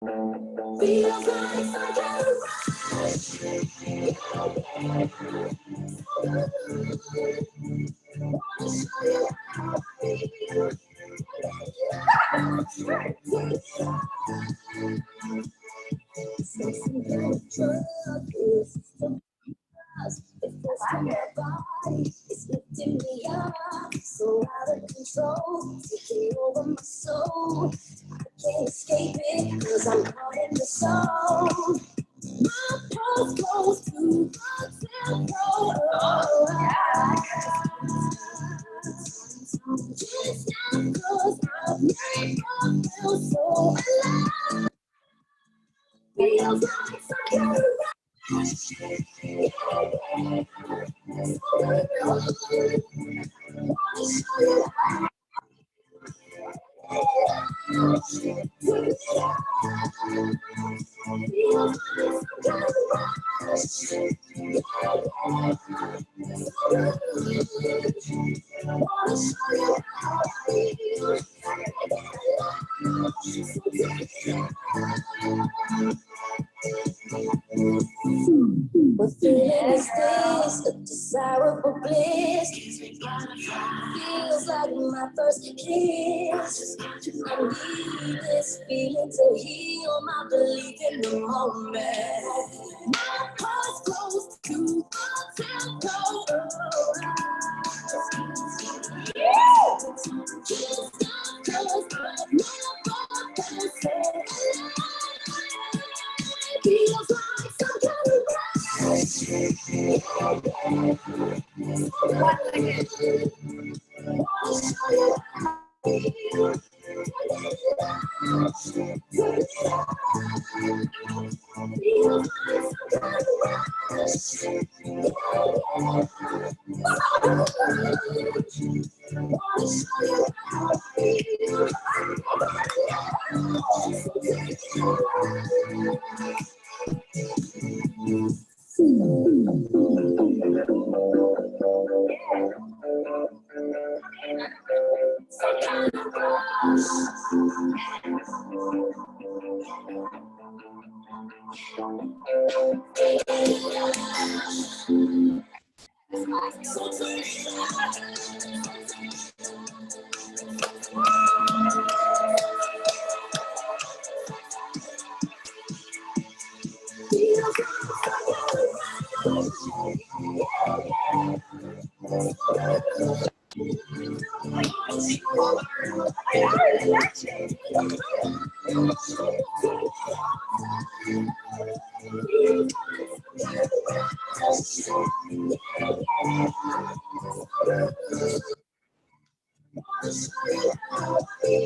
Feels like I got a rush. Wanna show you how I feel. Some kind of drug is the buzz. It feels from my body. It's lifting me up. So out of control. Taking over my soul. I can't escape it. Cause I'm caught in the zone. My pulse goes to the tempo. Can't stop cause I've never felt so alive. Feels like some kind of rush. Wanna show you how. Feels like some kind of rush. Wanna show you how I feel. What feeling is this? A desirable bliss. Feels like my first kiss. I need this feeling to heal my belief in the moment. My heart's close to the tempo. Can't stop 'cause I've never felt so alive. Feels like some kind of rush. Wanna show you how I feel. Feels like some kind of rush. Wanna show you how I feel.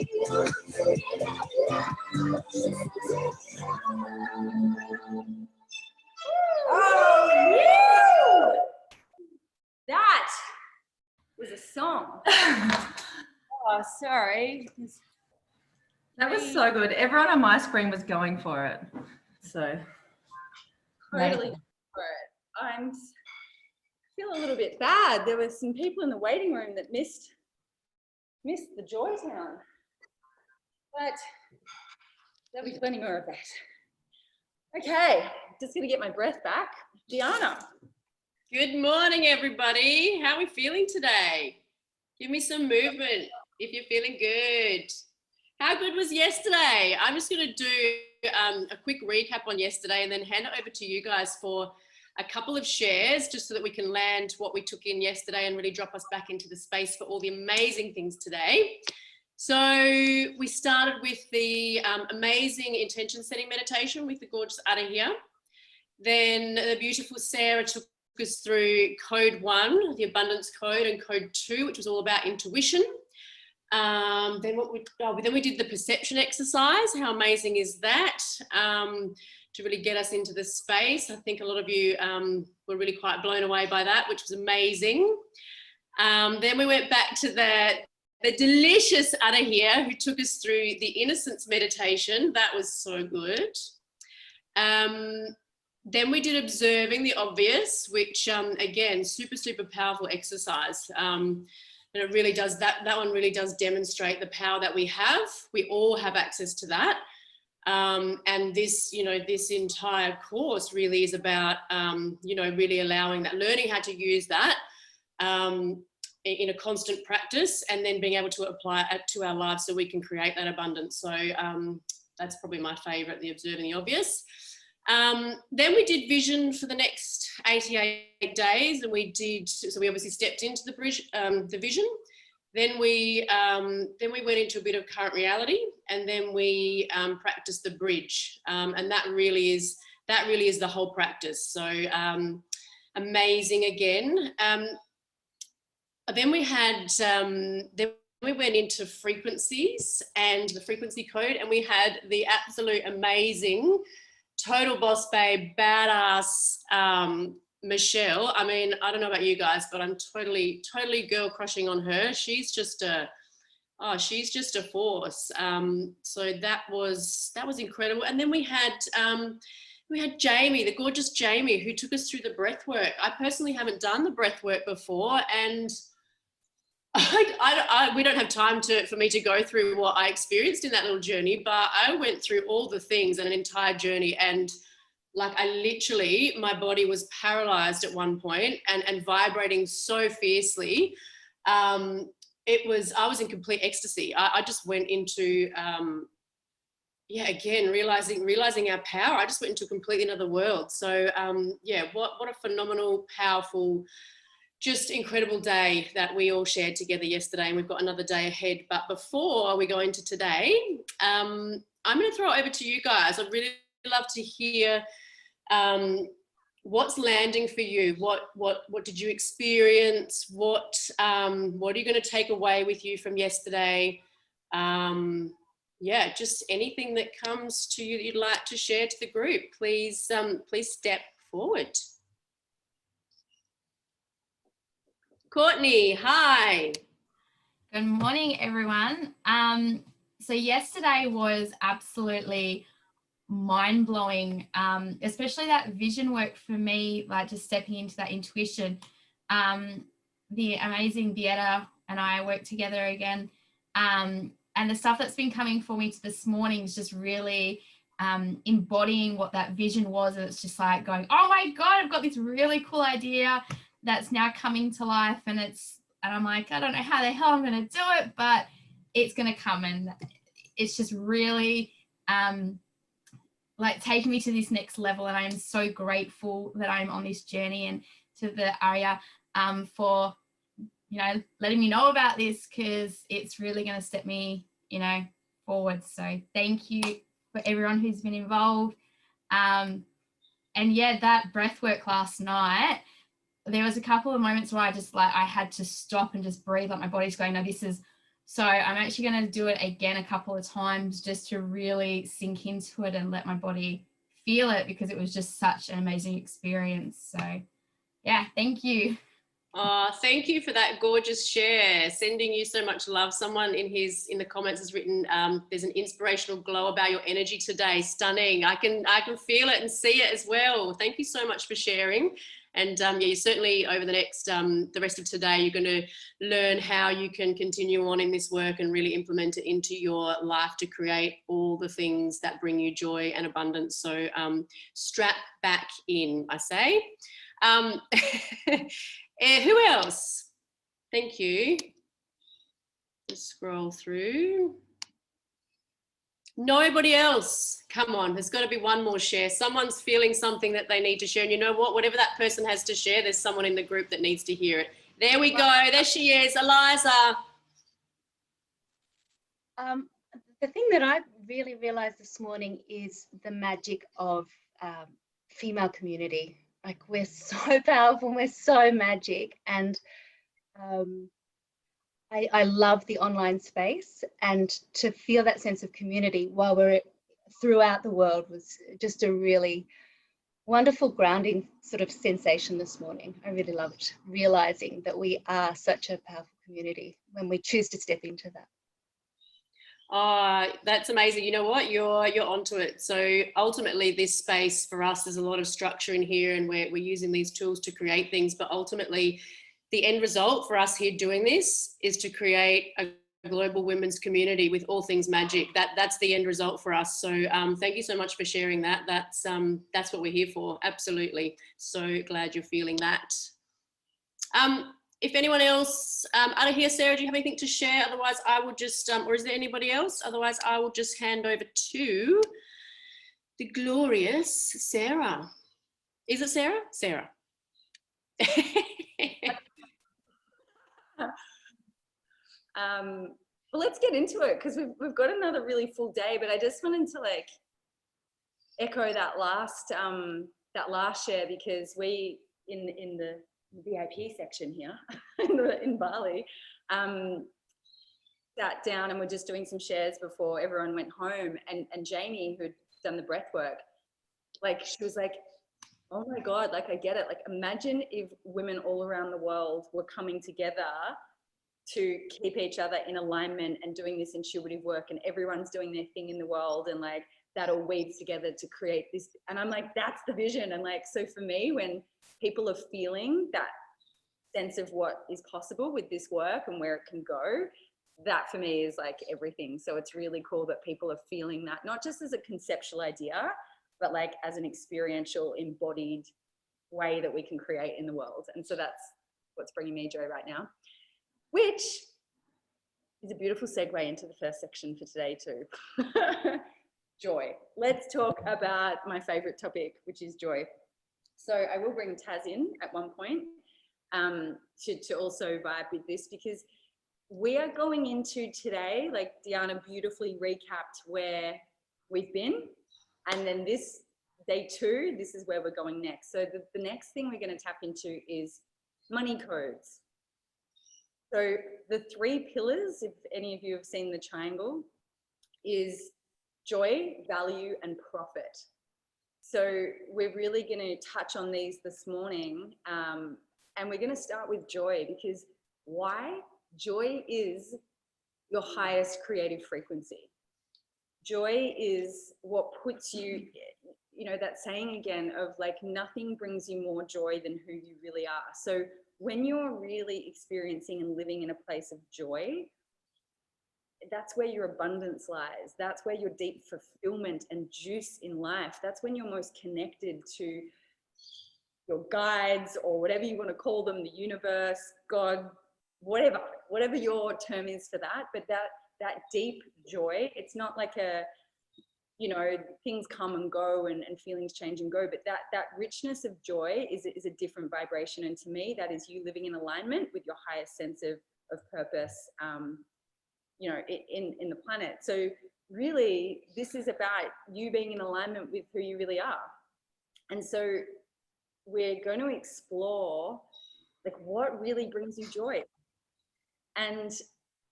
Oh, yeah! That was a song. Oh, sorry. That was so good. Everyone on my screen was going for it. So Totally for it. I feel a little bit bad. There were some people in the waiting room that missed the Joy Town. But there'll be plenty more of that. Okay, just gonna get my breath back. Diana. Good morning, everybody. How are we feeling today? Give me some movement if you're feeling good. How good was yesterday? I'm just going to do a quick recap on yesterday and then hand it over to you guys for a couple of shares just so that we can land what we took in yesterday and really drop us back into the space for all the amazing things today. So we started with the amazing intention setting meditation with the gorgeous Ada here. Then the beautiful Sarah took us through code 1, the abundance code, and code 2, which was all about intuition. Then we did the perception exercise. How amazing is that? To really get us into the space. I think a lot of you were really quite blown away by that, which was amazing. Then we went back to the delicious Ada here, who took us through the innocence meditation. That was so good. Then we did observing the obvious, which again, super, super powerful exercise. And it really does, that one really does demonstrate the power that we have. We all have access to that. And this, this entire course really is about, really allowing that, learning how to use that in a constant practice, and then being able to apply it to our lives so we can create that abundance. So that's probably my favorite, the observing the obvious. Then we did vision for the next 88 days, and we obviously stepped into the vision. Then we went into a bit of current reality, and then we practiced the bridge, and that really is the whole practice. So amazing again. Then we had then we went into frequencies and the frequency code, and we had the absolute amazing total boss babe, badass Michelle. I mean, I don't know about you guys, but I'm totally girl crushing on her. She's just a force. So that was incredible. And then we had Jamie, the gorgeous Jamie, who took us through the breath work. I personally haven't done the breath work before, and we don't have time for me to go through what I experienced in that little journey, but I went through all the things in an entire journey, and like my body was paralyzed at one point and vibrating so fiercely. I was in complete ecstasy. I just went into, again, realizing our power. I just went into a completely another world. So what a phenomenal, powerful, just incredible day that we all shared together yesterday, and we've got another day ahead. But before we go into today, I'm going to throw it over to you guys. I'd really love to hear what's landing for you. What did you experience? What are you going to take away with you from yesterday? Just anything that comes to you that you'd like to share to the group. Please step forward. Courtney, hi. Good morning, everyone. So yesterday was absolutely mind-blowing, especially that vision work for me, like just stepping into that intuition. The amazing Beata and I worked together again, and the stuff that's been coming for me this morning is just really embodying what that vision was. And it's just like going, oh my God, I've got this really cool idea that's now coming to life, and I'm like, I don't know how the hell I'm going to do it, but it's going to come. And it's just really like taking me to this next level. And I'm so grateful that I'm on this journey, and to the Arya for, letting me know about this, because it's really going to step me, forward. So thank you for everyone who's been involved. And that breath work last night, there was a couple of moments where I had to stop and just breathe, like my body's going, no, this is, so I'm actually going to do it again a couple of times just to really sink into it and let my body feel it, because it was just such an amazing experience. So yeah, thank you. Oh, thank you for that gorgeous share. Sending you so much love. Someone in the comments has written, there's an inspirational glow about your energy today. Stunning. I can feel it and see it as well. Thank you so much for sharing. And you certainly over the next, the rest of today, you're going to learn how you can continue on in this work and really implement it into your life to create all the things that bring you joy and abundance. So strap back in, I say. Who else? Thank you. Just scroll through. Nobody else. Come on, there's got to be one more share. Someone's feeling something that they need to share. And you know what? Whatever that person has to share, there's someone in the group that needs to hear it. There we go. There she is, Eliza. The thing that I really realized this morning is the magic of female community. Like, we're so powerful, we're so magic. And I love the online space, and to feel that sense of community while we're throughout the world was just a really wonderful grounding sort of sensation this morning. I really loved realizing that we are such a powerful community when we choose to step into that. Oh, that's amazing. You know what? You're onto it. So ultimately this space for us, there's a lot of structure in here, and we're using these tools to create things, but ultimately the end result for us here doing this is to create a global women's community with all things magic. That's the end result for us. So thank you so much for sharing that. That's what we're here for. Absolutely. So glad you're feeling that. If anyone else out of here, Sarah, do you have anything to share? Otherwise, I will just, or is there anybody else? Otherwise, I will just hand over to the glorious Sarah. Is it Sarah? Sarah. Well, let's get into it because we've got another really full day, but I just wanted to like echo that last share, because we in the VIP section here in Bali sat down and we're just doing some shares before everyone went home, and Jamie, who'd done the breath work, like she was like, oh my God, like I get it. Like imagine if women all around the world were coming together to keep each other in alignment and doing this intuitive work, and everyone's doing their thing in the world, and like that all weaves together to create this. And I'm like, that's the vision. And like, so for me, when people are feeling that sense of what is possible with this work and where it can go, that for me is like everything. So it's really cool that people are feeling that, not just as a conceptual idea, but like as an experiential, embodied way that we can create in the world. And so that's what's bringing me joy right now, which is a beautiful segue into the first section for today too. Joy. Let's talk about my favorite topic, which is joy. So I will bring Taz in at one point to also vibe with this, because we are going into today, like Diana beautifully recapped where we've been. And then this day 2, this is where we're going next. So the next thing we're going to tap into is money codes. So the 3 pillars, if any of you have seen the triangle, is joy, value, and profit. So we're really going to touch on these this morning. And we're going to start with joy, because why? Joy is your highest creative frequency. Joy is what puts you, you know, that saying again of like, nothing brings you more joy than who you really are. So when you're really experiencing and living in a place of joy, that's where your abundance lies. That's where your deep fulfillment and juice in life. That's when you're most connected to your guides, or whatever you want to call them, the universe, God, whatever your term is for that. But that deep joy, it's not like a, you know, things come and go and feelings change and go, but that richness of joy is a different vibration. And to me, that is you living in alignment with your highest sense of purpose, you know, in the planet. So really, this is about you being in alignment with who you really are. And so we're going to explore like what really brings you joy. And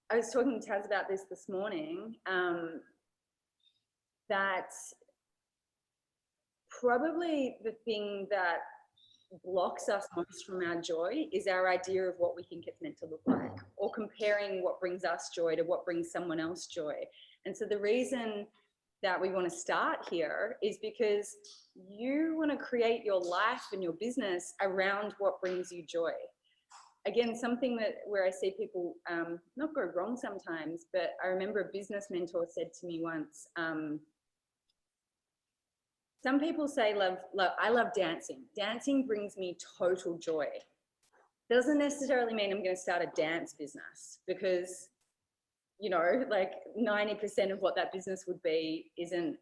I was talking to Taz about this morning, that probably the thing that blocks us most from our joy is our idea of what we think it's meant to look like, or comparing what brings us joy to what brings someone else joy. And so the reason that we want to start here is because you want to create your life and your business around what brings you joy. Again, something that where I see people not go wrong sometimes, but I remember a business mentor said to me once, some people say, I love dancing. Dancing brings me total joy. Doesn't necessarily mean I'm going to start a dance business, because, you know, like 90% of what that business would be isn't,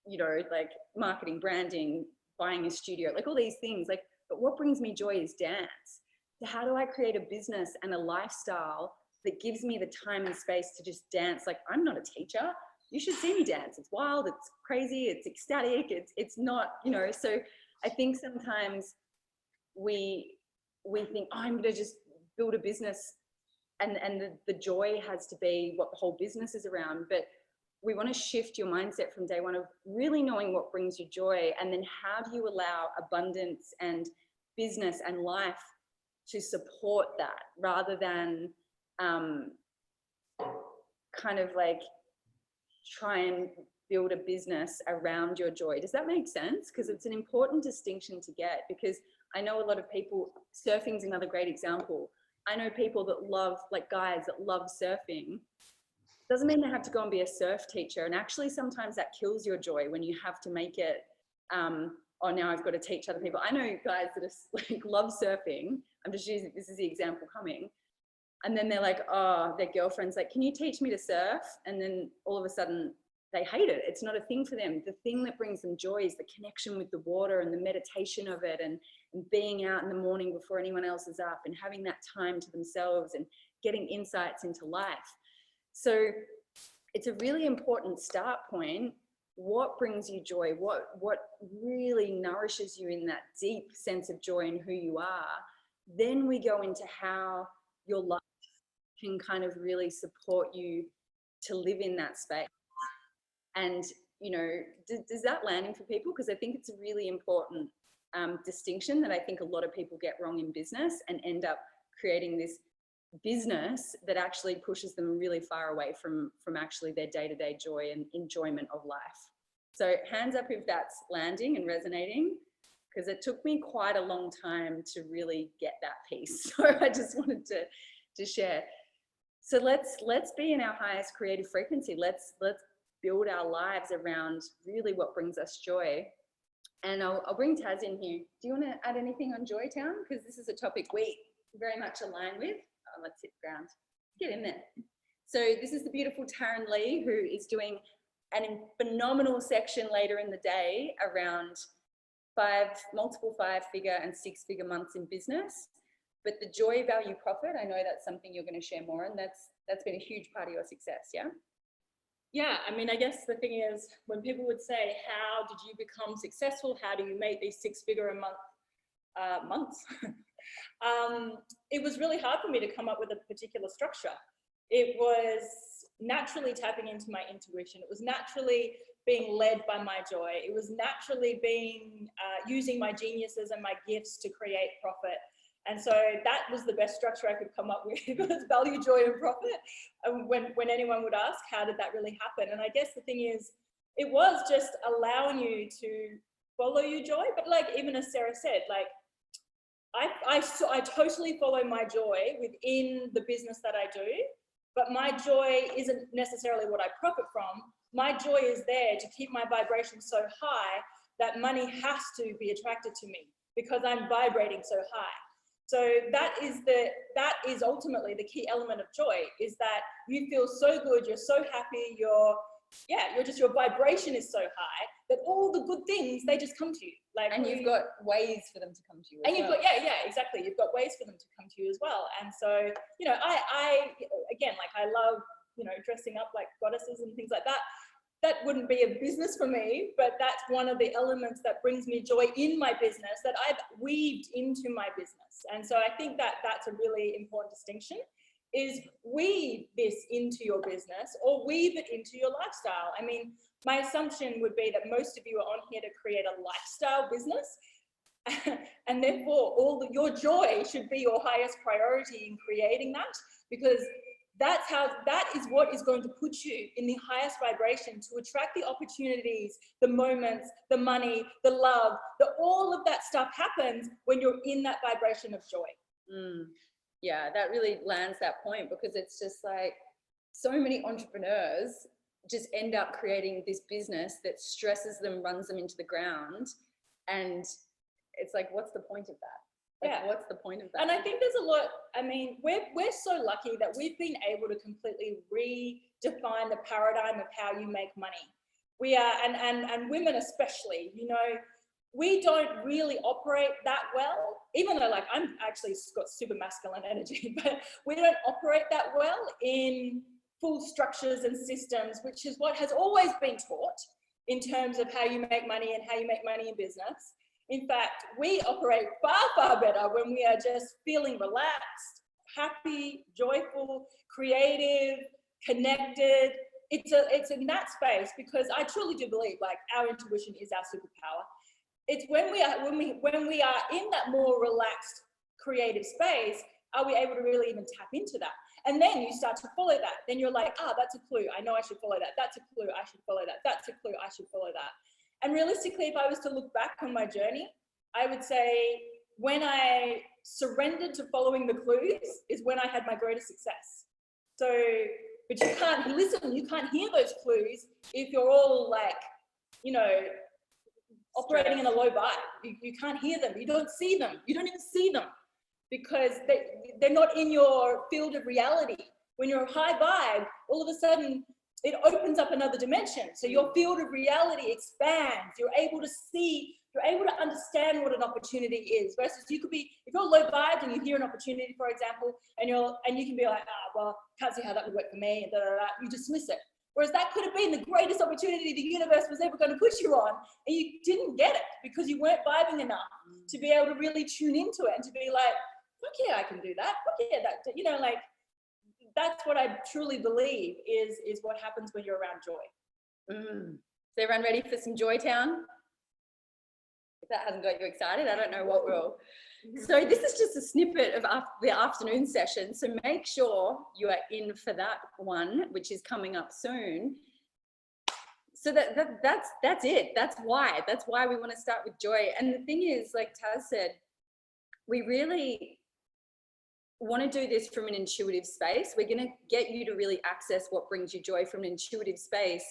you know, like marketing, branding, buying a studio, like all these things. Like, but what brings me joy is dance. So how do I create a business and a lifestyle that gives me the time and space to just dance? Like, I'm not a teacher. You should see me dance. It's wild, it's crazy, it's ecstatic, it's not, you know. So I think sometimes we think, oh, I'm gonna just build a business and the joy has to be what the whole business is around. But we want to shift your mindset from day one of really knowing what brings you joy, and then how do you allow abundance and business and life to support that, rather than kind of like try and build a business around your joy. Does that make sense? Because it's an important distinction to get, because I know a lot of people, surfing's another great example. I know people that love, like guys that love surfing. Doesn't mean they have to go and be a surf teacher. And actually sometimes that kills your joy when you have to make it, oh, now I've got to teach other people. I know guys that are, like, love surfing. I'm just using, this is the example coming. And then they're like, oh, their girlfriend's like, can you teach me to surf? And then all of a sudden they hate it. It's not a thing for them. The thing that brings them joy is the connection with the water and the meditation of it, and being out in the morning before anyone else is up and having that time to themselves and getting insights into life. So it's a really important start point. What brings you joy? What really nourishes you in that deep sense of joy in who you are? Then we go into how your life can kind of really support you to live in that space. And, you know, does that landing for people? Because I think it's a really important distinction that I think a lot of people get wrong in business and end up creating this business that actually pushes them really far away from actually their day-to-day joy and enjoyment of life. So hands up if that's landing and resonating, because it took me quite a long time to really get that piece. So I just wanted to share. So let's be in our highest creative frequency. Let's build our lives around really what brings us joy. And I'll bring Taz in here. Do you want to add anything on Joytown? Because this is a topic we very much align with. Oh, let's hit ground. Get in there. So this is the beautiful Taryn Lee, who is doing a phenomenal section later in the day around multiple 5-figure and 6-figure months in business. But the joy, value, profit, I know that's something you're going to share more, and that's been a huge part of your success, yeah? Yeah, I mean, I guess the thing is, when people would say, how did you become successful? How do you make these 6-figure a month months? It was really hard for me to come up with a particular structure. It was naturally tapping into my intuition. It was naturally being led by my joy. It was naturally being using my geniuses and my gifts to create profit. And so that was the best structure I could come up with. It was value, joy, and profit. And when anyone would ask, how did that really happen? And I guess the thing is, it was just allowing you to follow your joy. But like, even as Sarah said, like, I totally follow my joy within the business that I do, but my joy isn't necessarily what I profit from. My joy is there to keep my vibration so high that money has to be attracted to me because I'm vibrating so high. So that is ultimately the key element of joy, is that you feel so good, you're so happy, your vibration is so high that all the good things, they just come to you. Like, and you've got ways for them to come to you. And you've got, yeah, exactly. You've got ways for them to come to you as well. And so, you know, I again, like, I love, you know, dressing up like goddesses and things like that. That wouldn't be a business for me, but that's one of the elements that brings me joy in my business that I've weaved into my business. And so I think that that's a really important distinction, is weave this into your business or weave it into your lifestyle. I mean, my assumption would be that most of you are on here to create a lifestyle business, and therefore your joy should be your highest priority in creating that, because that is what is going to put you in the highest vibration to attract the opportunities, the moments, the money, the love, all of that stuff happens when you're in that vibration of joy. Yeah, that really lands that point, because it's just like so many entrepreneurs just end up creating this business that stresses them, runs them into the ground. And it's like, what's the point of that? Like, Yeah. what's the point of that? And I think there's a lot, I mean, we're so lucky that we've been able to completely redefine the paradigm of how you make money. We are, and women especially, you know, we don't really operate that well, even though, like, I'm actually got super masculine energy, but we don't operate that well in full structures and systems, which is what has always been taught in terms of how you make money and how you make money in business. In fact, we operate far, far better when we are just feeling relaxed, happy, joyful, creative, connected. It's in that space, because I truly do believe, like, our intuition is our superpower. It's when we are in that more relaxed, creative space, are we able to really even tap into that? And then you start to follow that. Then you're like, that's a clue. I know I should follow that. That's a clue. I should follow that. That's a clue. I should follow that. And realistically, if I was to look back on my journey, I would say when I surrendered to following the clues is when I had my greatest success. So, but you can't listen, you can't hear those clues if you're all like, you know, operating in a low vibe. You can't hear them, you don't see them, you don't even see them because they're not in your field of reality. When you're high vibe, all of a sudden it opens up another dimension. So your field of reality expands. You're able to see, you're able to understand what an opportunity is. Versus you could be, if you're low vibe and you hear an opportunity, for example, and you can be like, well, can't see how that would work for me, and you dismiss it. Whereas that could have been the greatest opportunity the universe was ever going to put you on, and you didn't get it because you weren't vibing enough to be able to really tune into it and to be like, fuck yeah, I can do that. Fuck yeah, that, you know, like, that's what I truly believe is what happens when you're around joy. Is everyone ready for some Joy Town? If that hasn't got you excited, I don't know what will. So this is just a snippet of the afternoon session. So make sure you are in for that one, which is coming up soon. So that's it. That's why we want to start with joy. And the thing is, like Taz said, we really want to do this from an intuitive space. We're going to get you to really access what brings you joy from an intuitive space,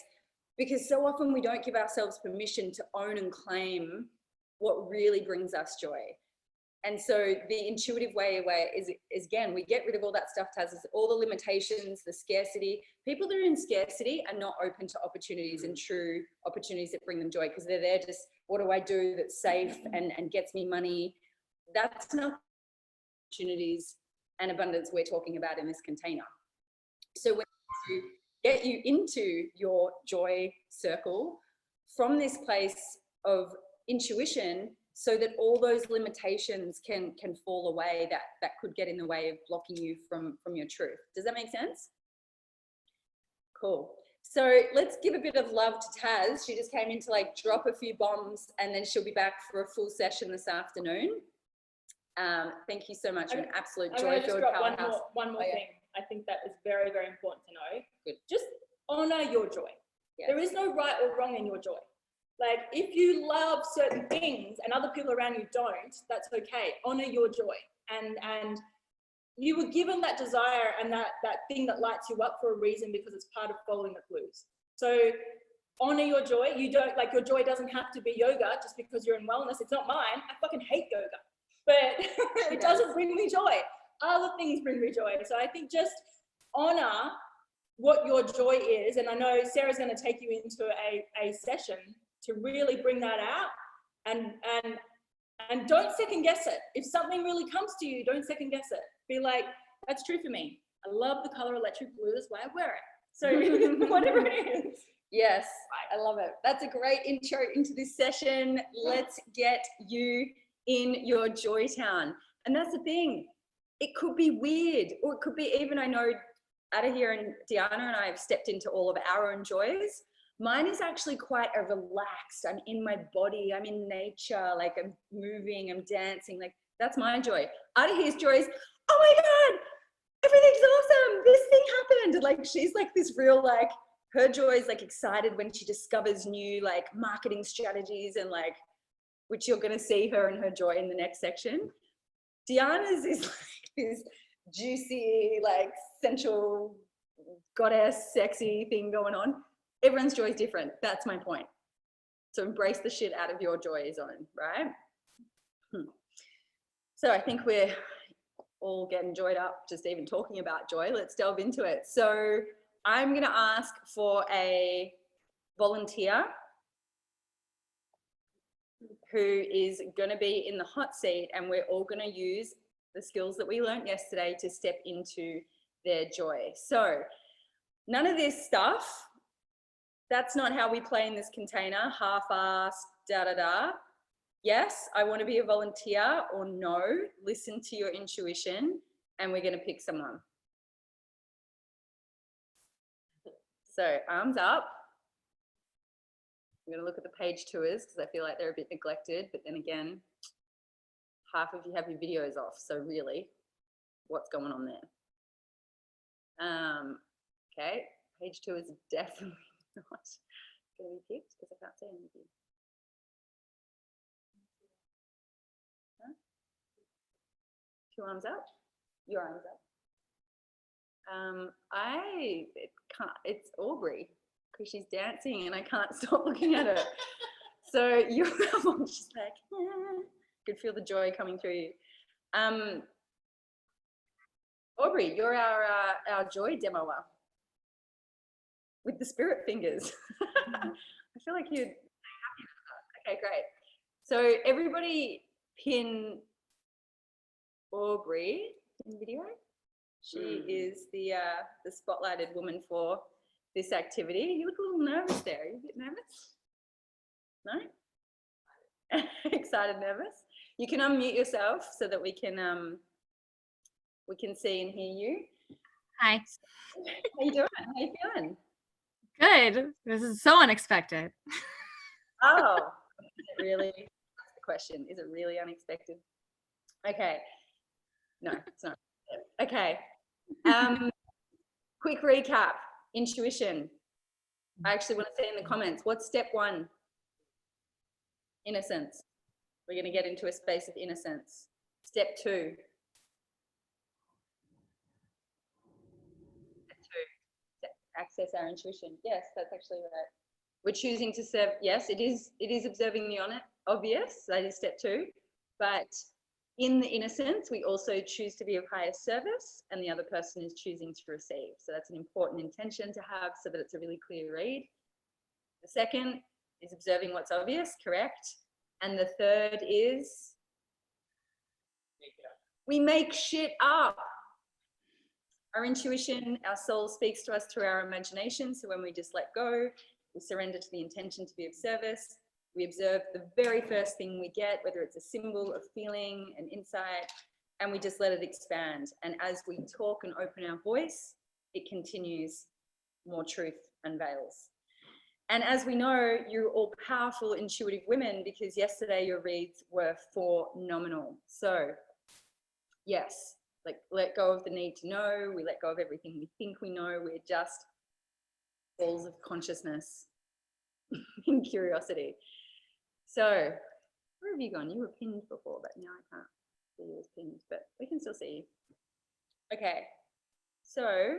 because so often we don't give ourselves permission to own and claim what really brings us joy. And so the intuitive way is again, we get rid of all that stuff, Taz, all the limitations, the scarcity. People that are in scarcity are not open to opportunities and true opportunities that bring them joy, because they're there just, what do I do that's safe and gets me money? That's not opportunities and abundance we're talking about in this container. So when you get you into your joy circle from this place of intuition, so that all those limitations can fall away that could get in the way of blocking you from your truth. Does that make sense? Cool. So let's give a bit of love to Taz. She just came in to like drop a few bombs, and then she'll be back for a full session this afternoon. Thank you so much. You're an absolute joy-filled powerhouse. One more thing. I think that is very, very important to know. Good. Just honor your joy. Yes. There is no right or wrong in your joy. Like if you love certain things and other people around you don't, that's okay. Honor your joy. And you were given that desire and that thing that lights you up for a reason, because it's part of following the clues. So honor your joy. You don't, like, your joy doesn't have to be yoga just because you're in wellness. It's not mine. I fucking hate yoga. But it doesn't bring me joy. Other things bring me joy. So I think just honor what your joy is. And I know Sarah's going to take you into a session to really bring that out, and don't second guess it. If something really comes to you, don't second guess it. Be like, that's true for me. I love the color electric blue. That's why I wear it. So whatever it is. Yes, I love it. That's a great intro into this session. Let's get you in your joy town. And that's the thing, it could be weird, or it could be, even, I know Ada here and Diana and I have stepped into all of our own joys. Mine is actually quite a relaxed, I'm in my body, I'm in nature, like I'm moving, I'm dancing, like that's my joy. Ada here's joy is, oh my God, everything's awesome, this thing happened. Like she's like this real, like her joy is like excited when she discovers new like marketing strategies, and like, which you're going to see her and her joy in the next section. Diana's is like this juicy, like sensual, goddess, sexy thing going on. Everyone's joy is different. That's my point. So embrace the shit out of your joy zone, right? So I think we're all getting joyed up just even talking about joy. Let's delve into it. So I'm going to ask for a volunteer who is going to be in the hot seat, and we're all going to use the skills that we learned yesterday to step into their joy. So none of this stuff, that's not how we play in this container, half-assed, da-da-da. Yes, I want to be a volunteer, or no, listen to your intuition, and we're going to pick someone. So arms up. I'm going to look at the page tours because I feel like they're a bit neglected, but then again, half of you have your videos off. So really, what's going on there? Okay, page tours is definitely not going to be picked because I can't see anything. Huh? Two arms up. Your arms up. It's Aubrey because she's dancing and I can't stop looking at her. So you're she's like, could feel the joy coming through you. Aubrey, you're our joy demoer with the spirit fingers. I feel like you'd happy with that. Okay, great. So everybody pin Aubrey in video. She is the spotlighted woman for this activity. You look a little nervous there. Are you a bit nervous? No? Excited, nervous? You can unmute yourself so that we can see and hear you. Hi. How you doing? How you feeling? Good. This is so unexpected. Oh, is it really? That's the question. Is it really unexpected? Okay. No, it's not. Okay. Quick recap. Intuition. I actually want to say in the comments, what's step 1? Innocence. We're going to get into a space of innocence. Step 2. Access our intuition. Yes, that's actually right. We're choosing to serve. Yes, it is observing the obvious. That is step 2. But in the innocence, we also choose to be of highest service and the other person is choosing to receive. So that's an important intention to have so that it's a really clear read. The second is observing what's obvious, correct? And the third is we make shit up. Our intuition, our soul speaks to us through our imagination. So when we just let go, we surrender to the intention to be of service. We observe the very first thing we get, whether it's a symbol, a feeling, an insight, and we just let it expand. And as we talk and open our voice, it continues, more truth unveils. And as we know, you're all powerful, intuitive women because yesterday your reads were phenomenal. So yes, like let go of the need to know. We let go of everything we think we know. We're just balls of consciousness and curiosity. So where have you gone? You were pinned before, but now I can't see you as pinned, but we can still see you. Okay, so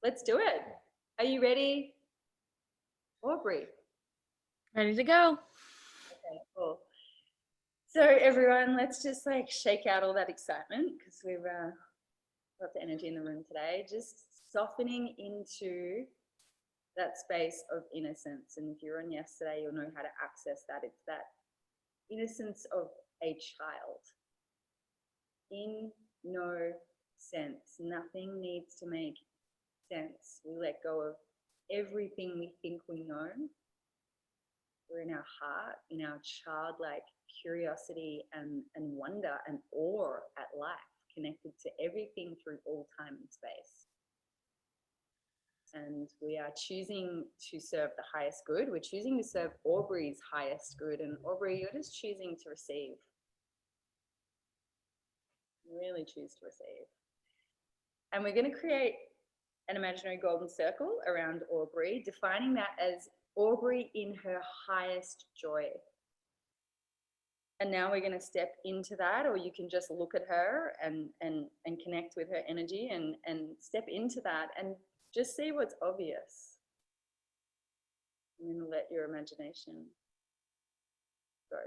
let's do it. Are you ready, Aubrey? Ready to go. Okay, cool. So everyone, let's just like shake out all that excitement because we've got the energy in the room today. Just softening into that space of innocence. And if you're on yesterday, you'll know how to access that. It's that innocence of a child. In no sense. Nothing needs to make sense. We let go of everything we think we know. We're in our heart, in our childlike curiosity and wonder and awe at life, connected to everything through all time and space. And we are choosing to serve the highest good. We're choosing to serve Aubrey's highest good. And Aubrey, you're just choosing to receive. Really choose to receive. And we're going to create an imaginary golden circle around Aubrey, defining that as Aubrey in her highest joy. And now we're going to step into that, or you can just look at her and connect with her energy and step into that and just see what's obvious. And then let your imagination go.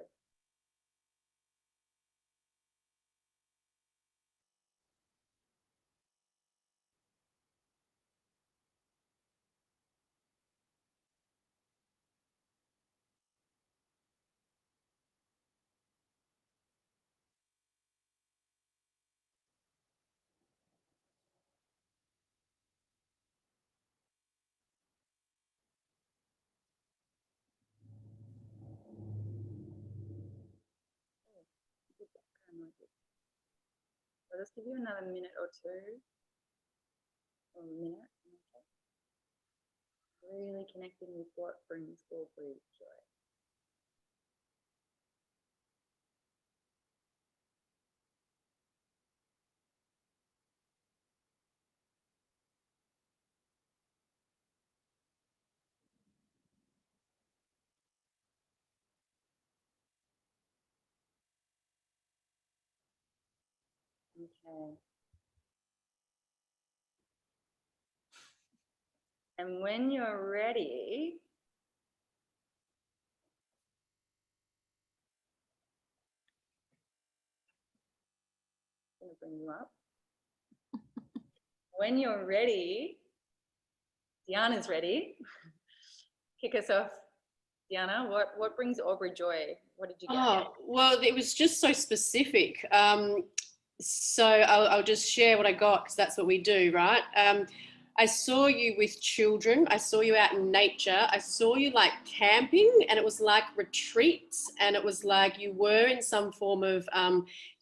I'll just give you another minute or two, or a minute. Okay. Really connecting with what brings Aubrey joy. Okay. And when you're ready, I'm going to bring you up. When you're ready, Diana's ready. Kick us off. Diana, what brings Aubrey joy? What did you get? Oh, well, it was just so specific. So I'll just share what I got, because that's what we do, right? I saw you with children. I saw you out in nature. I saw you like camping, and it was like retreats, and it was like you were in some form of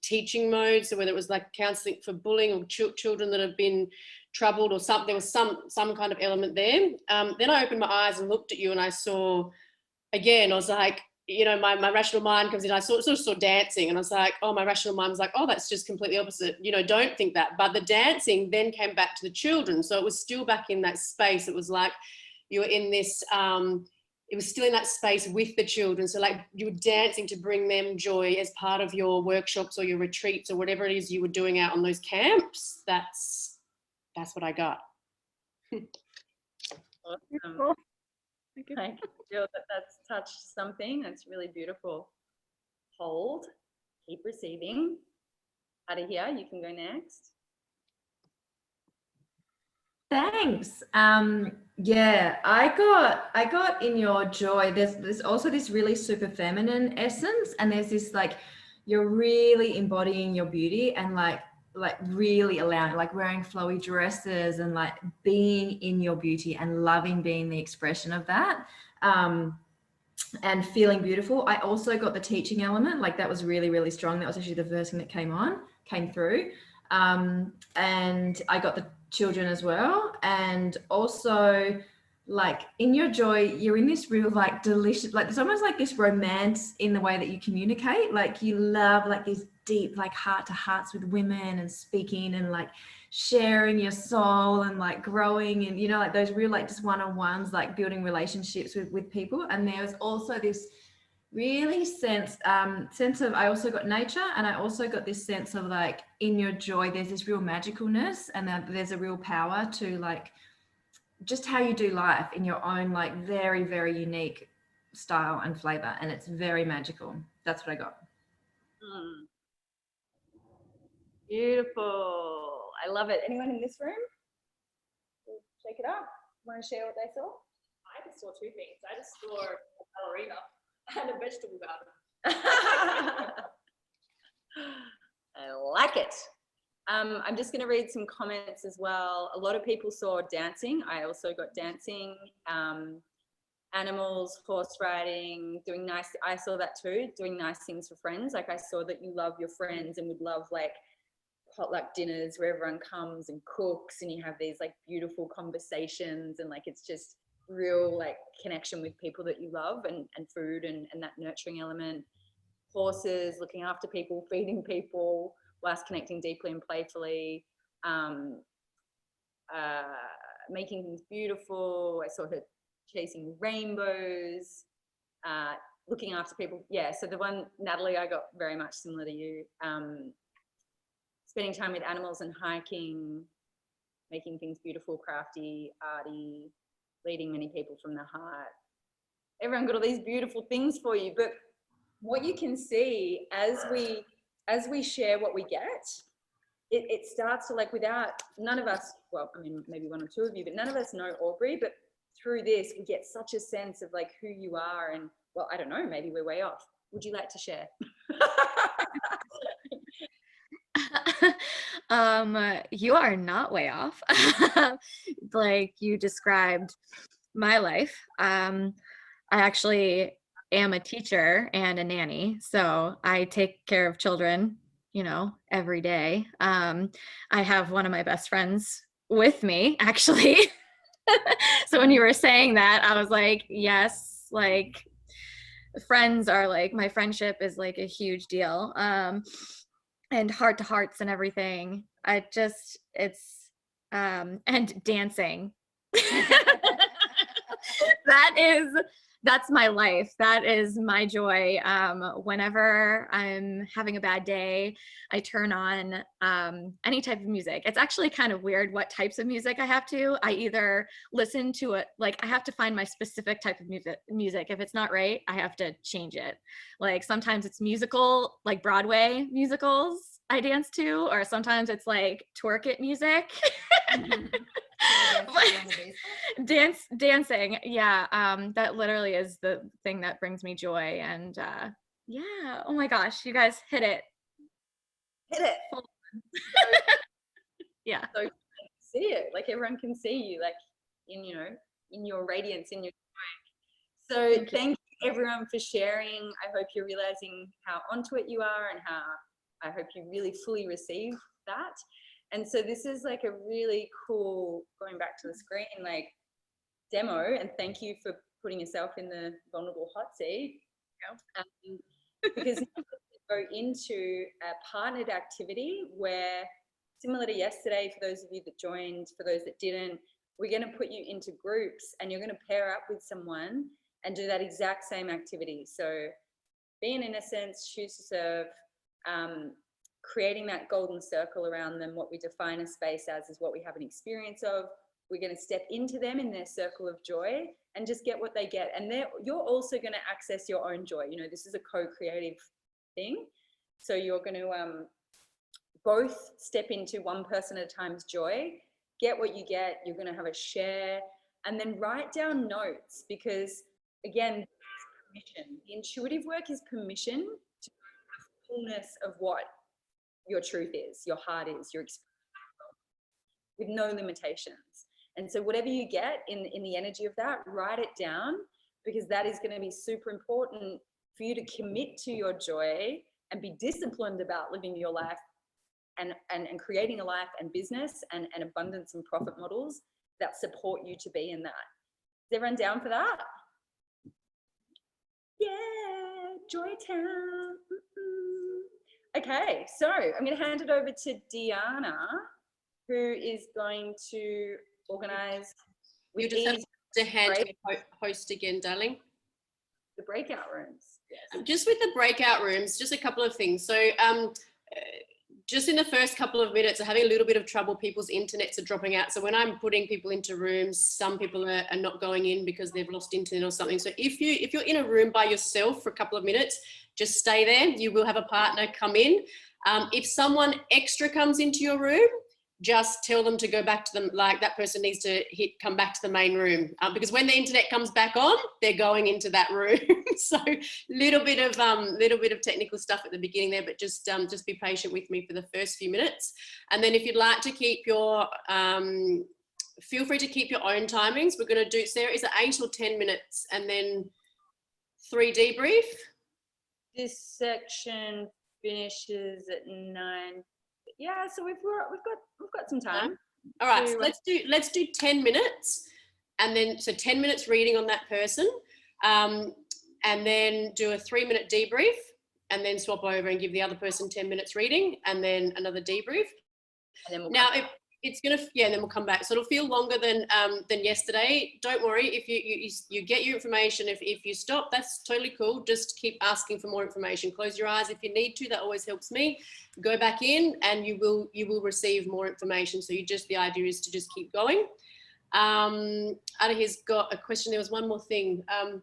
teaching mode. So whether it was like counseling for bullying or children that have been troubled or something, there was some kind of element there. Then I opened my eyes and looked at you, and I saw, again, I was like, you know, my rational mind comes in. I sort of saw dancing, and I was like, oh, my rational mind was like, oh, that's just completely opposite. You know, don't think that. But the dancing then came back to the children. So it was still back in that space. It was like you were in this, it was still in that space with the children. So like you were dancing to bring them joy as part of your workshops or your retreats or whatever it is you were doing out on those camps. That's what I got. Awesome. Cool. I can feel that that's touched something. That's really beautiful. Hold, keep receiving. Out of here, you can go next. Thanks. Yeah, I got in your joy. There's also this really super feminine essence, and there's this like you're really embodying your beauty and like really allowing, like wearing flowy dresses and like being in your beauty and loving being the expression of that. And feeling beautiful. I also got the teaching element, like that was really, really strong. That was actually the first thing that came through. And I got the children as well. And also like in your joy, you're in this real like delicious, like there's almost like this romance in the way that you communicate. Like you love like these deep like heart to hearts with women and speaking and like sharing your soul and like growing and, you know, like those real like just one-on-ones, like building relationships with people. And there's also this really sense of, I also got nature, and I also got this sense of like in your joy, there's this real magicalness, and there's a real power to like just how you do life in your own like very, very unique style and flavor. And it's very magical. That's what I got. Beautiful. I love it. Anyone in this room? Shake it up. Want to share what they saw? I just saw two things. I just saw a ballerina and a vegetable garden. I like it. I'm just going to read some comments as well. A lot of people saw dancing. I also got dancing, animals, horse riding, doing nice. I saw that too, doing nice things for friends. Like I saw that you love your friends and would love like potluck dinners where everyone comes and cooks and you have these like beautiful conversations and like it's just real like connection with people that you love and food and that nurturing element. Horses, looking after people, feeding people whilst connecting deeply and playfully, making things beautiful. I saw her chasing rainbows, looking after people. Yeah, so the one, Natalie, I got very much similar to you. Spending time with animals and hiking, making things beautiful, crafty, arty, leading many people from the heart. Everyone got all these beautiful things for you, but what you can see as we share what we get, it starts to like without, none of us, well, I mean, maybe one or two of you, but none of us know Aubrey, but through this, we get such a sense of like who you are and, well, I don't know, maybe we're way off. Would you like to share? You are not way off. Like you described my life. I actually am a teacher and a nanny, so I take care of children, you know, every day. I have one of my best friends with me, actually. So when you were saying that, I was like, yes, like friends are like, my friendship is like a huge deal. And heart to hearts and everything. And dancing. that's my life. That is my joy. Whenever I'm having a bad day, I turn on any type of music. It's actually kind of weird what types of music I have to. I either listen to it, like I have to find my specific type of music. If it's not right, I have to change it. Like sometimes it's musical, like Broadway musicals I dance to, or sometimes it's like twerk it music. Dancing, yeah. That literally is the thing that brings me joy. And yeah, oh my gosh, you guys hit it. Yeah. So see it, like everyone can see you, like in, you know, in your radiance, in your joy. So thank you everyone for sharing. I hope you're realizing how onto it you are, and how I hope you really fully receive that. And so this is like a really cool, going back to the screen, like demo, and thank you for putting yourself in the vulnerable hot seat. Because now we go into a partnered activity where, similar to yesterday, for those of you that joined, for those that didn't, we're going to put you into groups and you're going to pair up with someone and do that exact same activity. So be an innocence, choose to serve, creating that golden circle around them. What we define a space as is what we have an experience of. We're going to step into them in their circle of joy and just get what they get. And you're also going to access your own joy. You know, this is a co-creative thing. So you're going to both step into one person at a time's joy, get what you get. You're going to have a share, and then write down notes, because again, permission. The intuitive work is permission to have fullness of what your truth is, your heart is, your experience, with no limitations. And so whatever you get in the energy of that, write it down, because that is going to be super important for you to commit to your joy and be disciplined about living your life and creating a life and business and abundance and profit models that support you to be in that. Is everyone down for that? Yeah, Joy Town. Okay, so I'm going to hand it over to Diana, who is going to organize. You just have to hand to host again, darling. The breakout rooms. Yes. Just with the breakout rooms, just a couple of things. So just in the first couple of minutes, I'm having a little bit of trouble. People's internets are dropping out. So when I'm putting people into rooms, some people are not going in because they've lost internet or something. So if you're in a room by yourself for a couple of minutes, just stay there. You will have a partner come in. If someone extra comes into your room, just tell them to go back to them, like that person needs to come back to the main room, because when the internet comes back on, they're going into that room. So little bit of technical stuff at the beginning there, but just be patient with me for the first few minutes. And then if you'd like to keep your feel free to keep your own timings. We're going to do, Sarah, is it 8 or 10 minutes and then 3 debrief? This section finishes at 9. Yeah, so we've got some time. All right, so let's do 10 minutes, and then so 10 minutes reading on that person, and then do a 3-minute debrief, and then swap over and give the other person 10 minutes reading, and then another debrief. And then it's gonna, and then we'll come back. So it'll feel longer than yesterday. Don't worry if you get your information. If you stop, that's totally cool. Just keep asking for more information. Close your eyes if you need to. That always helps me. Go back in, and you will receive more information. So the idea is to just keep going. Adahi's got a question. There was one more thing. The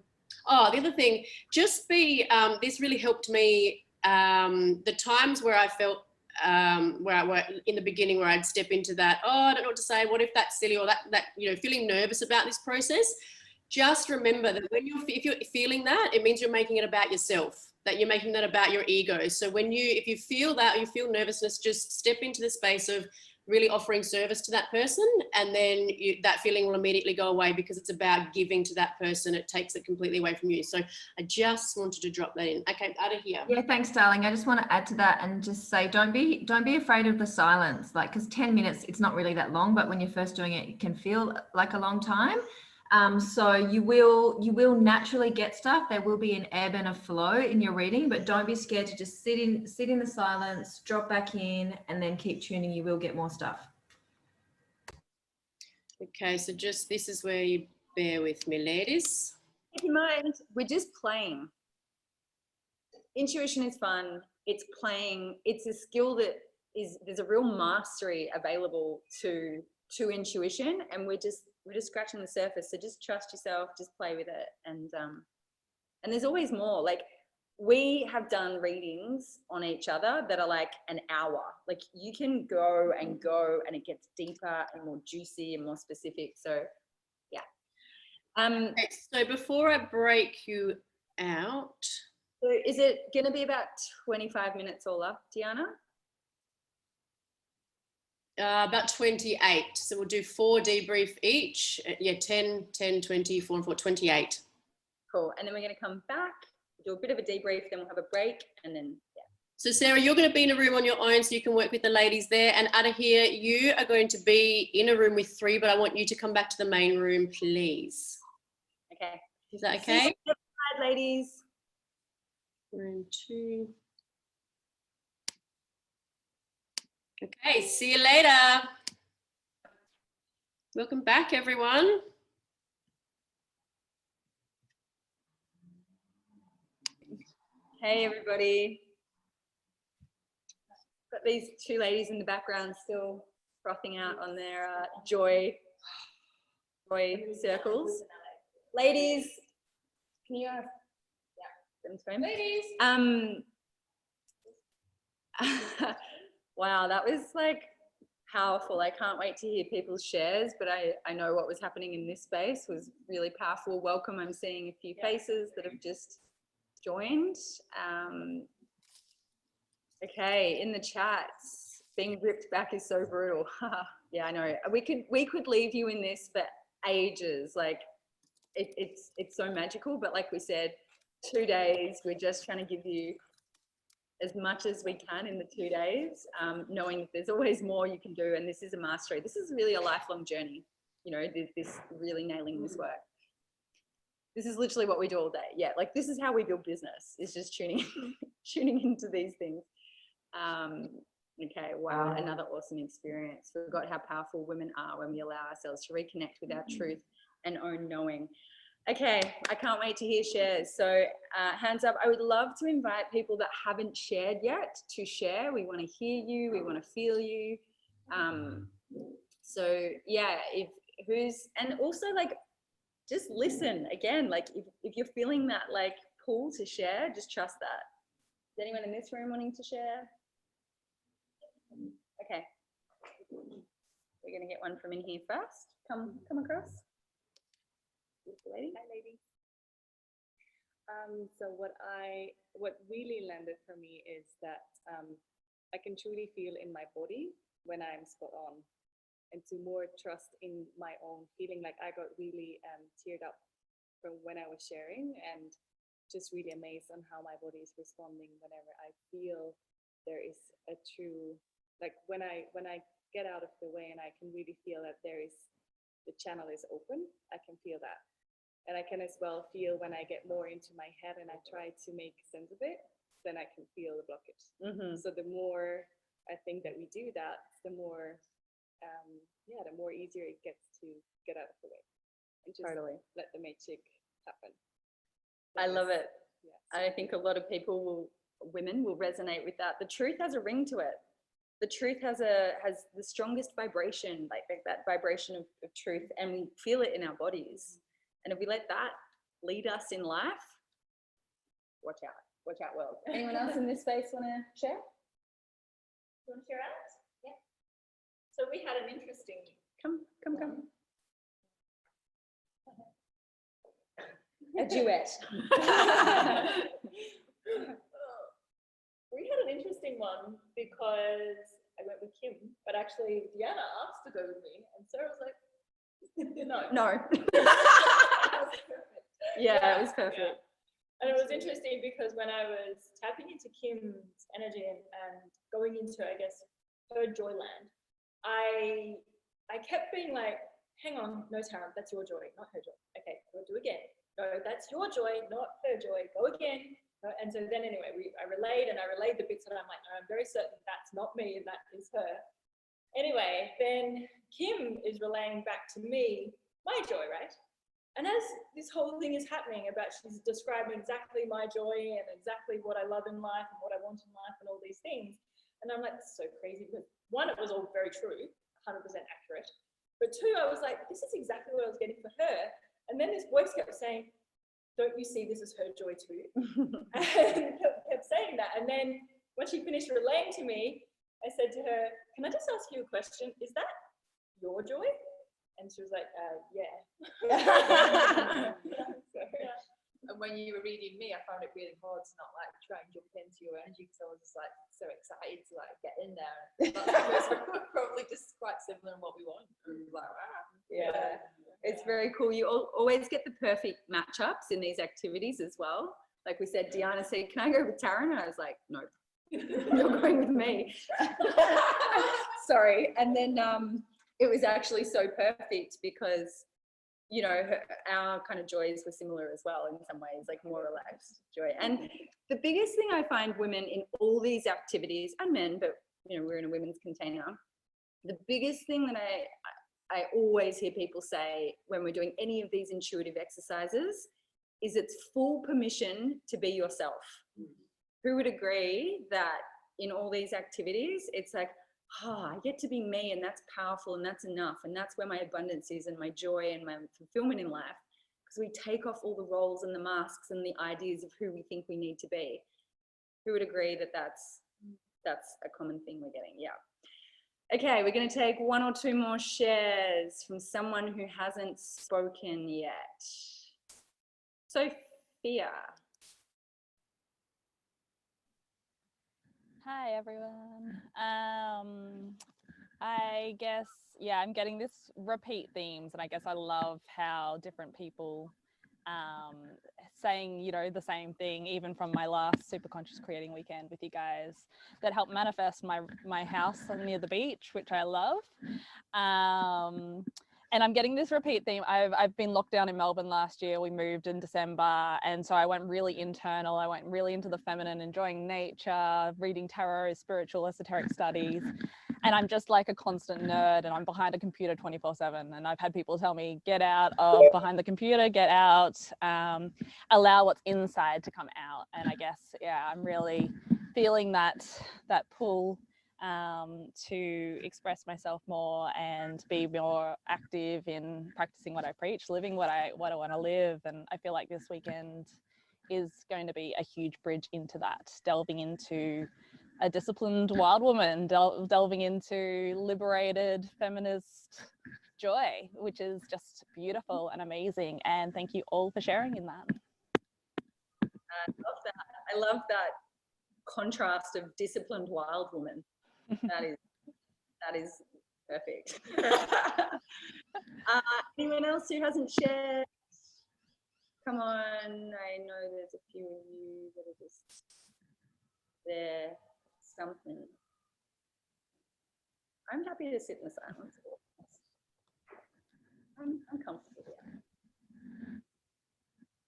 other thing, just be. This really helped me. The times where I felt. Where I were in the beginning, where I'd step into that, I don't know what to say, what if that's silly, or that feeling nervous about this process. Just remember that if you're feeling that, it means you're making it about yourself, that you're making that about your ego. So if you feel that, or you feel nervousness, just step into the space of really offering service to that person, and then that feeling will immediately go away, because it's about giving to that person. It takes it completely away from you. So I just wanted to drop that in. Okay, out of here. Yeah, thanks, darling. I just want to add to that and just say, don't be afraid of the silence, like, because 10 minutes, it's not really that long, but when you're first doing it, it can feel like a long time. So you will naturally get stuff. There will be an ebb and a flow in your reading, but don't be scared to just sit in the silence, drop back in, and then keep tuning. You will get more stuff. Okay, so just this is where you bear with me, ladies. keep in mind, we're just playing. Intuition is fun. It's playing. It's a skill that there's a real mastery available to intuition, and we're just scratching the surface. So just trust yourself, just play with it, and there's always more. Like, we have done readings on each other that are like an hour. Like, you can go, and it gets deeper and more juicy and more specific. So yeah. Okay, so before I break you out, So is it going to be about 25 minutes all up, Deanna? about 28. So we'll do 4 debrief each. Yeah, 10, 10, 20, 4 and 4, 28. Cool. And then we're going to come back, do a bit of a debrief, then we'll have a break, and then, yeah. So Sarah, you're going to be in a room on your own so you can work with the ladies there. And Adahir, you are going to be in a room with 3, but I want you to come back to the main room, please. Okay. Is that okay? Hi, ladies. Room 2. Okay, see you later. Welcome back, everyone. Hey, everybody. Got these 2 ladies in the background still frothing out on their joy circles. Ladies, can you ladies. Wow, that was like powerful. I can't wait to hear people's shares, but I know what was happening in this space was really powerful. Welcome. I'm seeing a few faces that have just joined. Okay, in the chats, being ripped back is so brutal. Yeah, I know. We could leave you in this for ages. Like, it's so magical, but like we said, 2 days, we're just trying to give you as much as we can in the 2 days, knowing that there's always more you can do, and this is a mastery. This is really a lifelong journey, you know, this really nailing this work. This is literally what we do all day. Yeah, like, this is how we build business, is just tuning into these things. Okay, wow, another awesome experience. We forgot how powerful women are when we allow ourselves to reconnect with our truth and own knowing. Okay, I can't wait to hear shares. So hands up. I would love to invite people that haven't shared yet to share. We want to hear you. We want to feel you. So yeah, and also, like, just listen again. Like, if you're feeling that like pull to share, just trust that. Is anyone in this room wanting to share? Okay, we're gonna get one from in here first. Come across. Lady. Hi, ladies. So what really landed for me is that I can truly feel in my body when I'm spot on, and to more trust in my own feeling. Like, I got really teared up from when I was sharing, and just really amazed on how my body is responding whenever I feel there is a true, like, when I get out of the way and I can really feel that the channel is open, I can feel that. And I can as well feel when I get more into my head and I try to make sense of it, then I can feel the blockage. So the more I think that we do that, the more, the more easier it gets to get out of the way and just let the magic happen. I love it. Yeah, I think a lot of women will resonate with that. The truth has a ring to it. The truth has the strongest vibration, like that vibration of truth, and we feel it in our bodies. And if we let that lead us in life, watch out, world. Anyone else in this space want to share? You want to share out? Yeah. So we had an interesting. Come. A duet. We had an interesting one because I went with Kim, but actually Deanna asked to go with me, and Sarah was like, no. Yeah, it was perfect. Yeah. And it was interesting because when I was tapping into Kim's energy and going into, I guess, her joyland, I kept being like, hang on, no, Tara, that's your joy, not her joy. Okay, we'll do again. No, that's your joy, not her joy. Go again. No, and so then anyway, I relayed the bits that I'm like, no, I'm very certain that's not me and that is her. Anyway, then Kim is relaying back to me my joy, right? And as this whole thing is happening about, she's describing exactly my joy and exactly what I love in life and what I want in life and all these things. And I'm like, this is so crazy, because one, it was all very true, 100% accurate. But two, I was like, this is exactly what I was getting for her. And then this voice kept saying, don't you see this as her joy too? And kept saying that. And then when she finished relaying to me, I said to her, can I just ask you a question? Is that your joy? And she was like, yeah. So, yeah. And when you were reading me, I found it really hard to not like try and jump into your energy, because I was just like so excited to like get in there. That's we're probably just quite similar in what we want. Like, Yeah, it's very cool. You always get the perfect matchups in these activities as well. Like we said, Diana said, can I go with Taryn? And I was like, no, you're going with me. Sorry. And then it was actually so perfect because, you know, our kind of joys were similar as well in some ways, like more relaxed joy. And the biggest thing I find women in all these activities, and men, but, you know, we're in a women's container, the biggest thing that I always hear people say when we're doing any of these intuitive exercises is it's full permission to be yourself. Who would agree that in all these activities, it's like, I get to be me, and that's powerful, and that's enough, and that's where my abundance is, and my joy and my fulfillment in life, because we take off all the roles and the masks and the ideas of who we think we need to be. Who would agree that that's a common thing we're getting? Yeah. Okay, we're going to take one or two more shares from someone who hasn't spoken yet. Sophia. Hi everyone. I guess, yeah, I'm getting this repeat themes, and I guess I love how different people saying, you know, the same thing, even from my last Super Conscious Creating Weekend with you guys, that helped manifest my house near the beach, which I love. And I'm getting this repeat theme. I've been locked down in Melbourne last year. We moved in December. And so I went really internal. I went really into the feminine, enjoying nature, reading tarot, spiritual, esoteric studies. And I'm just like a constant nerd, and I'm behind a computer 24/7. And I've had people tell me, get out of behind the computer, get out, allow what's inside to come out. And I guess, yeah, I'm really feeling that pull to express myself more and be more active in practicing what I preach, living what I want to live. And I feel like this weekend is going to be a huge bridge into that, delving into a disciplined wild woman, delving into liberated feminist joy, which is just beautiful and amazing. And thank you all for sharing in that. I love that. I love that contrast of disciplined wild woman. That is perfect. Anyone else who hasn't shared? Come on, I know there's a few of you that are just there. Something. I'm happy to sit in the silence. I'm comfortable here.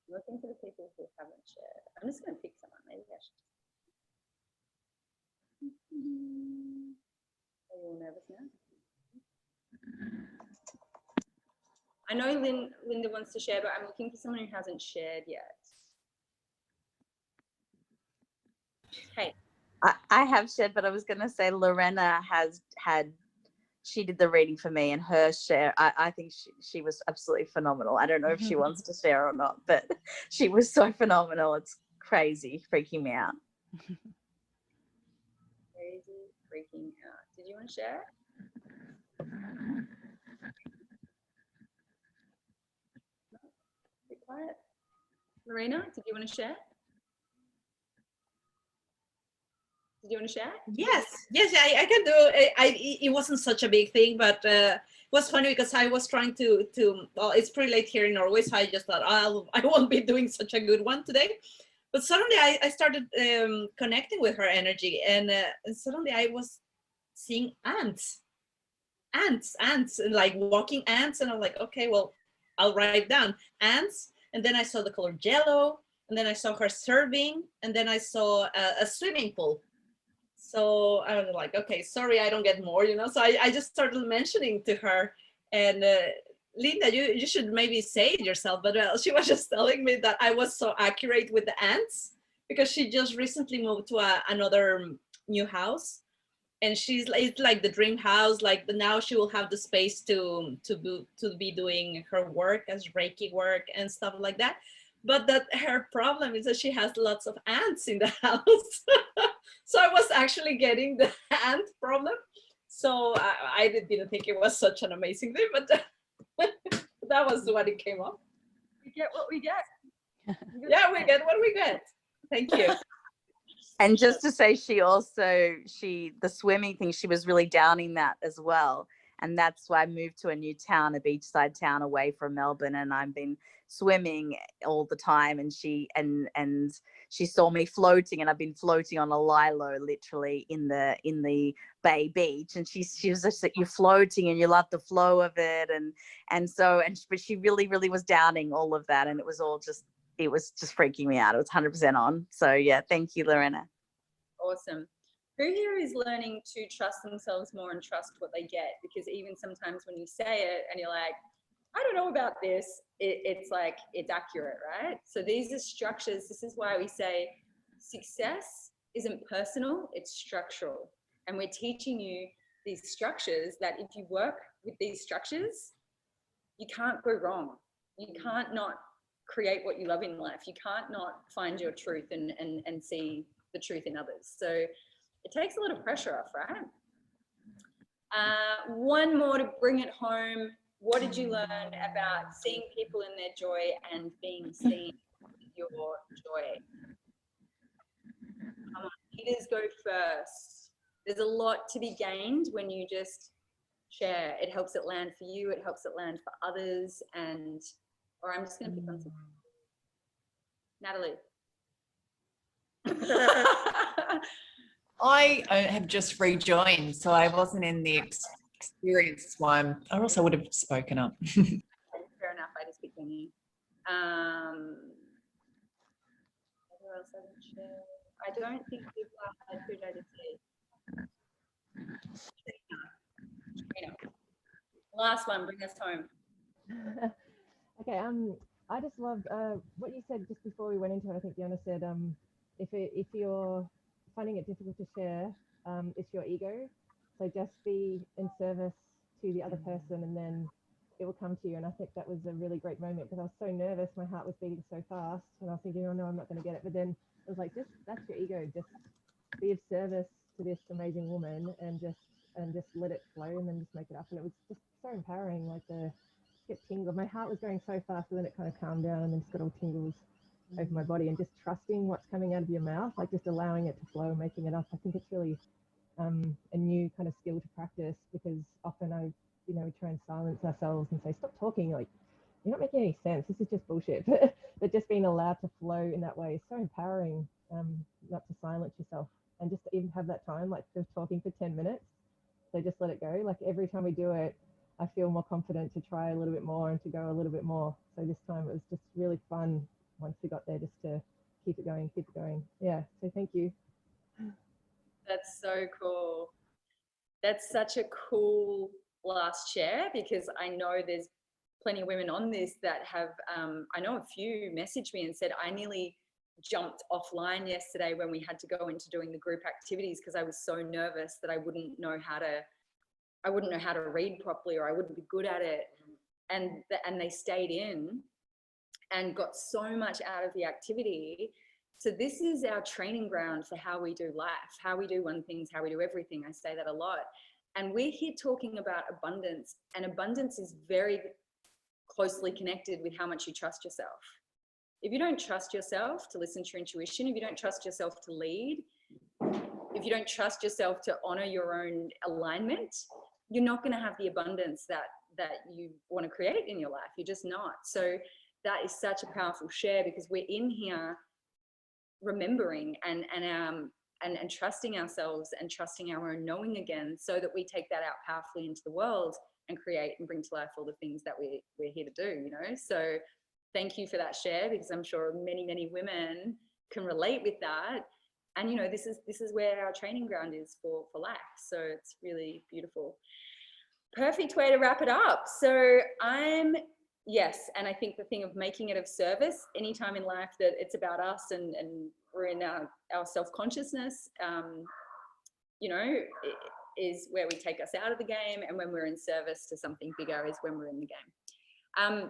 Looking for the people who haven't shared. I'm just going to pick someone. Maybe I should. Are you all nervous now? I know Linda wants to share, but I'm looking for someone who hasn't shared yet. Hey. I have shared, but I was going to say Lorena she did the reading for me, and her share, I think she was absolutely phenomenal. I don't know if she wants to share or not, but she was so phenomenal. It's crazy, freaking me out. Crazy, freaking out. Did you want to share? Be quiet. Lorena, did you want to share? Did you want to share? Yes, I can do. It wasn't such a big thing, but it was funny because I was trying to. Well, it's pretty late here in Norway, so I just thought I won't be doing such a good one today. But suddenly I started connecting with her energy, and suddenly I was seeing ants, and like walking ants, and I'm like, okay, well, I'll write down ants, and then I saw the color yellow, and then I saw her serving, and then I saw a swimming pool. So I was like, okay, sorry, I don't get more, you know. So I just started mentioning to her, and Linda, you should maybe say it yourself, but she was just telling me that I was so accurate with the ants because she just recently moved to another new house, and it's like the dream house. Like now she will have the space to be doing her work as Reiki work and stuff like that. But that her problem is that she has lots of ants in the house. So I was actually getting the ant problem. So I didn't think it was such an amazing thing, but that was what it came up. We get what we get. Yeah, we get what we get. Thank you. And just to say, the swimming thing, she was really downing that as well. And that's why I moved to a new town, a beachside town away from Melbourne. And I've been swimming all the time. And she saw me floating, and I've been floating on a lilo literally in the Bay Beach. And she was just like, you're floating and you love the flow of it. But she really, really was downing all of that. And it was just freaking me out. It was 100% on. So yeah, thank you, Lorena. Awesome. Who here is learning to trust themselves more and trust what they get? Because even sometimes when you say it and you're like, I don't know about this, it's like, it's accurate, right? So these are structures. This is why we say success isn't personal, it's structural. And we're teaching you these structures that if you work with these structures, you can't go wrong. You can't not create what you love in life. You can't not find your truth and see the truth in others. So it takes a lot of pressure off, right? One more to bring it home. What did you learn about seeing people in their joy and being seen with your joy? Come on, leaders go first. There's a lot to be gained when you just share. It helps it land for you. It helps it land for others. Or I'm just going to pick on someone. Natalie. I have just rejoined, so I wasn't in the experience one, or else I would have spoken up. Fair enough, I just picked on you. Who else I didn't share? I don't think people had who did I just say? Trina. Last one, bring us home. Okay, I just loved what you said just before we went into it. I think Fiona said, if you're finding it difficult to share, it's your ego. So just be in service to the other person, and then it will come to you. And I think that was a really great moment because I was so nervous. My heart was beating so fast, and I was thinking, oh no, I'm not going to get it. But then it was like, that's your ego. Just be of service to this amazing woman, and just let it flow, and then just make it up. And it was just so empowering. Like get tingles. My heart was going so fast, and then it kind of calmed down, and then just got all tingles over my body, and just trusting what's coming out of your mouth, like just allowing it to flow, making it up. I think it's really a new kind of skill to practice, because often we try and silence ourselves and say, stop talking, like you're not making any sense, this is just bullshit. But just being allowed to flow in that way is so empowering, not to silence yourself, and just to even have that time, like for talking for 10 minutes. So just let it go. Like every time we do it, I feel more confident to try a little bit more and to go a little bit more. So this time it was just really fun once we got there, just to keep it going. Yeah, so thank you. That's so cool. That's such a cool last share, because I know there's plenty of women on this that have, I know a few messaged me and said, I nearly jumped offline yesterday when we had to go into doing the group activities because I was so nervous that I wouldn't know how to read properly, or I wouldn't be good at it. And they stayed in and got so much out of the activity. So this is our training ground for how we do life, how we do one things, how we do everything. I say that a lot. And we're here talking about abundance, and abundance is very closely connected with how much you trust yourself. If you don't trust yourself to listen to your intuition, if you don't trust yourself to lead, if you don't trust yourself to honor your own alignment, you're not going to have the abundance that you want to create in your life. You're just not. So that is such a powerful share, because we're in here remembering and trusting ourselves and trusting our own knowing again, so that we take that out powerfully into the world and create and bring to life all the things that we're here to do, So thank you for that share, because I'm sure many women can relate with that. And this is where our training ground is for life. So it's really beautiful. perfect way to wrap it up. So yes, and I think the thing of making it of service, anytime in life that it's about us and we're in our self-consciousness, you know, is where we take us out of the game, and when we're in service to something bigger is when we're in the game.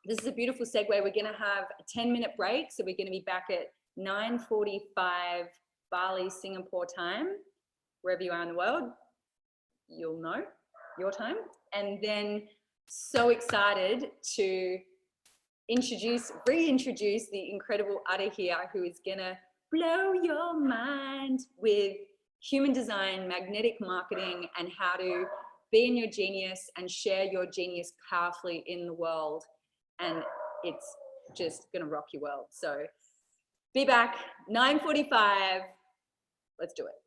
This is a beautiful segue. We're going to have a 10-minute break, so we're going to be back at 9:45 Bali, Singapore time. Wherever you are in the world, you'll know your time. And then so excited to reintroduce the incredible Ada here, who is gonna blow your mind with human design, magnetic marketing, and how to be in your genius and share your genius powerfully in the world. And it's just gonna rock your world. So be back 9:45. Let's do it.